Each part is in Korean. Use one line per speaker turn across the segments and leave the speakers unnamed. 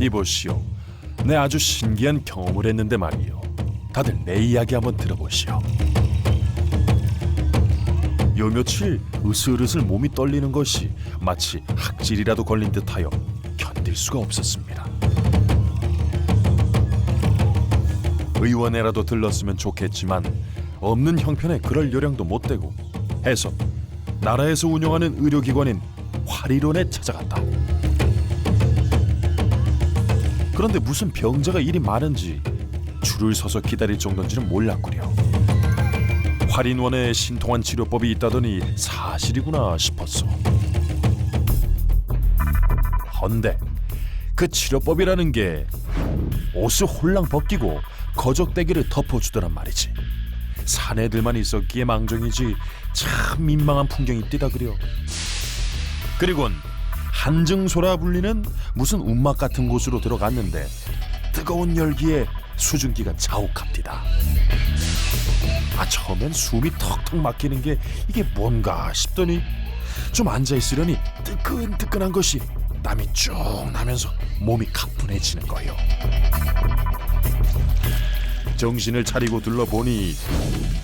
이보시오, 내 아주 신기한 경험을 했는데 말이요. 다들 내 이야기 한번 들어보시오. 요 며칠 으슬으슬 몸이 떨리는 것이 마치 학질이라도 걸린 듯하여 견딜 수가 없었습니다. 의원에라도 들렀으면 좋겠지만 없는 형편에 그럴 요량도 못 되고 해서 나라에서 운영하는 의료기관인 화리론에 찾아갔다. 그런데 무슨 병자가 이리 많은지 줄을 서서 기다릴 정도인지는 몰랐구려. 화린원에 신통한 치료법이 있다더니 사실이구나 싶었어. 헌데 그 치료법이라는 게 옷을 홀랑 벗기고 거적대기를 덮어주더란 말이지. 사내들만 있었기에 망정이지 참 민망한 풍경이 띠다 그려. 그리곤 한증소라 불리는 무슨 움막 같은 곳으로 들어갔는데 뜨거운 열기에 수증기가 자욱합디다. 처음엔 숨이 턱턱 막히는 게 이게 뭔가 싶더니 좀 앉아있으려니 뜨끈뜨끈한 것이 땀이 쭉 나면서 몸이 가뿐해지는 거요. 정신을 차리고 둘러보니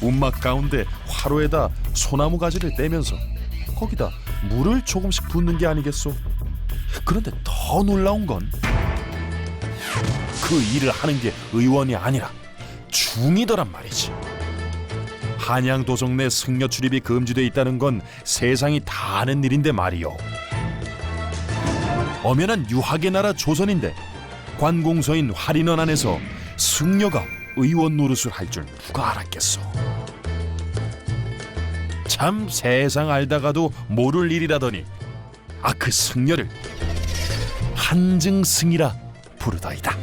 움막 가운데 화로에다 소나무 가지를 떼면서 거기다 물을 조금씩 붓는 게 아니겠소. 그런데 더 놀라운 건 그 일을 하는 게 의원이 아니라 중이더란 말이지. 한양도성 내 승려 출입이 금지돼 있다는 건 세상이 다 아는 일인데 말이요. 엄연한 유학의 나라 조선인데 관공서인 화린원 안에서 승려가 의원 노릇을 할 줄 누가 알았겠어. 참 세상 알다가도 모를 일이라더니 그 승려를 한증승이라 부르더이다.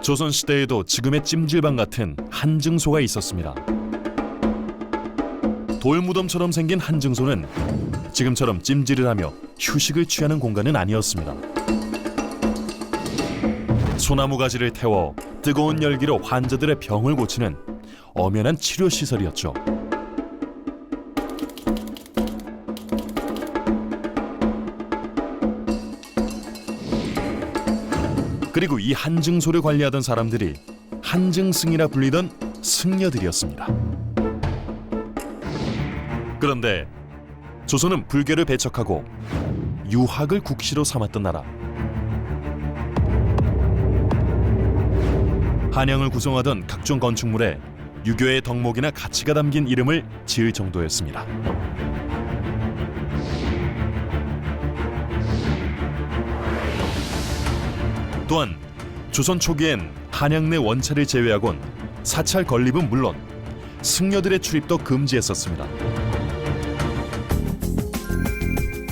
조선시대에도 지금의 찜질방 같은 한증소가 있었습니다. 돌무덤처럼 생긴 한증소는 지금처럼 찜질을 하며 휴식을 취하는 공간은 아니었습니다. 소나무 가지를 태워 뜨거운 열기로 환자들의 병을 고치는 엄연한 치료시설이었죠. 그리고 이 한증소를 관리하던 사람들이 한증승이라 불리던 승려들이었습니다. 그런데 조선은 불교를 배척하고 유학을 국시로 삼았던 나라. 한양을 구성하던 각종 건축물에 유교의 덕목이나 가치가 담긴 이름을 지을 정도였습니다. 또한 조선 초기엔 한양 내 원차를 제외하곤 사찰 건립은 물론 승려들의 출입도 금지했었습니다.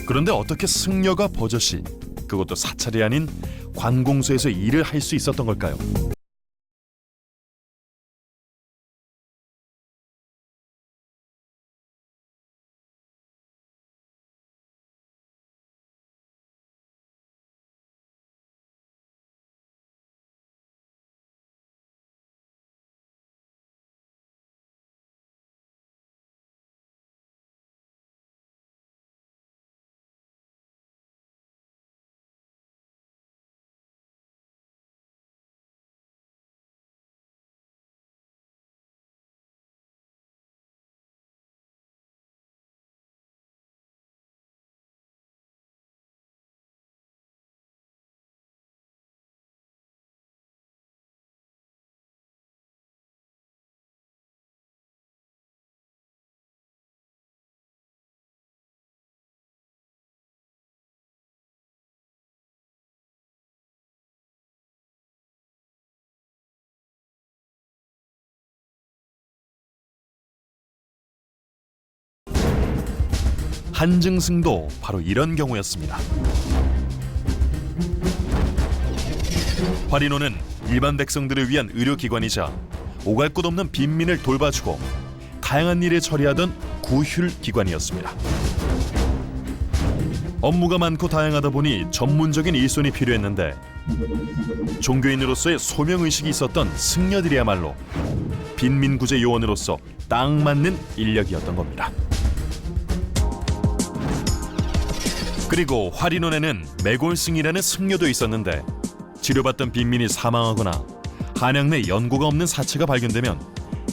그런데 어떻게 승려가 버젓이, 그것도 사찰이 아닌 관공서에서 일을 할 수 있었던 걸까요? 한증승도 바로 이런 경우였습니다. 화린원은 일반 백성들을 위한 의료기관이자 오갈 곳 없는 빈민을 돌봐주고 다양한 일을 처리하던 구휼기관이었습니다. 업무가 많고 다양하다 보니 전문적인 일손이 필요했는데 종교인으로서의 소명의식이 있었던 승려들이야말로 빈민구제 요원으로서 딱 맞는 인력이었던 겁니다. 그리고 화린원에는 매골승이라는 승려도 있었는데 치료받던 빈민이 사망하거나 한양 내 연고가 없는 사체가 발견되면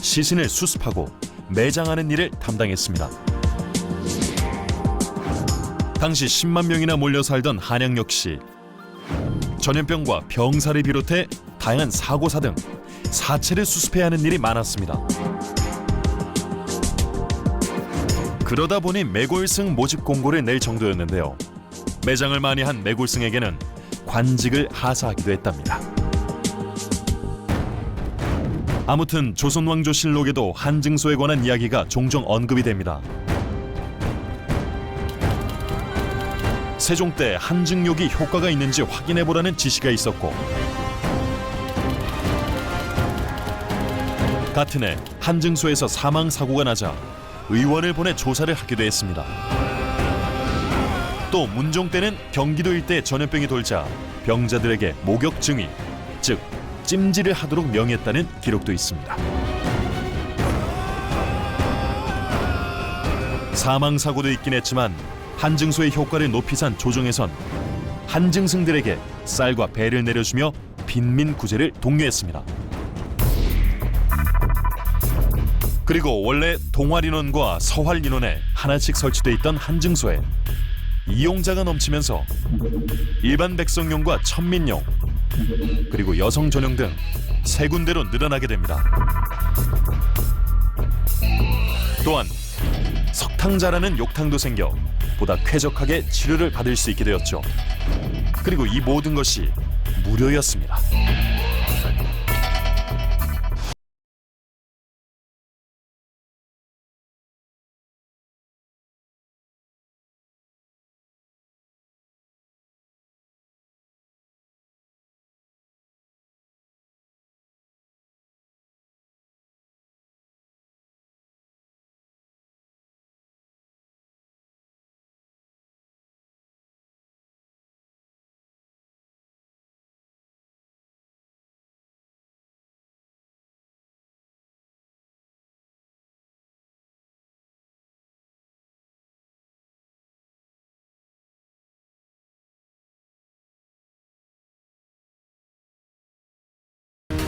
시신을 수습하고 매장하는 일을 담당했습니다. 당시 10만 명이나 몰려 살던 한양 역시 전염병과 병사를 비롯해 다양한 사고사 등 사체를 수습해야 하는 일이 많았습니다. 그러다 보니 매골승 모집 공고를 낼 정도였는데요. 매장을 많이 한 매골승에게는 관직을 하사하기도 했답니다. 아무튼 조선왕조실록에도 한증소에 관한 이야기가 종종 언급이 됩니다. 세종 때 한증욕이 효과가 있는지 확인해보라는 지시가 있었고 같은 해 한증소에서 사망사고가 나자 의원을 보내 조사를 하기도 했습니다. 또 문종 때는 경기도 일대에 전염병이 돌자 병자들에게 목욕 증위, 즉 찜질을 하도록 명했다는 기록도 있습니다. 사망사고도 있긴 했지만 한증소의 효과를 높이 산 조정에선 한증승들에게 쌀과 배를 내려주며 빈민구제를 독려했습니다. 그리고 원래 동활인원과 서활인원에 하나씩 설치돼 있던 한증소에 이용자가 넘치면서 일반 백성용과 천민용 그리고 여성 전용 등 세 군데로 늘어나게 됩니다. 또한 석탕자라는 욕탕도 생겨 보다 쾌적하게 치료를 받을 수 있게 되었죠. 그리고 이 모든 것이 무료였습니다.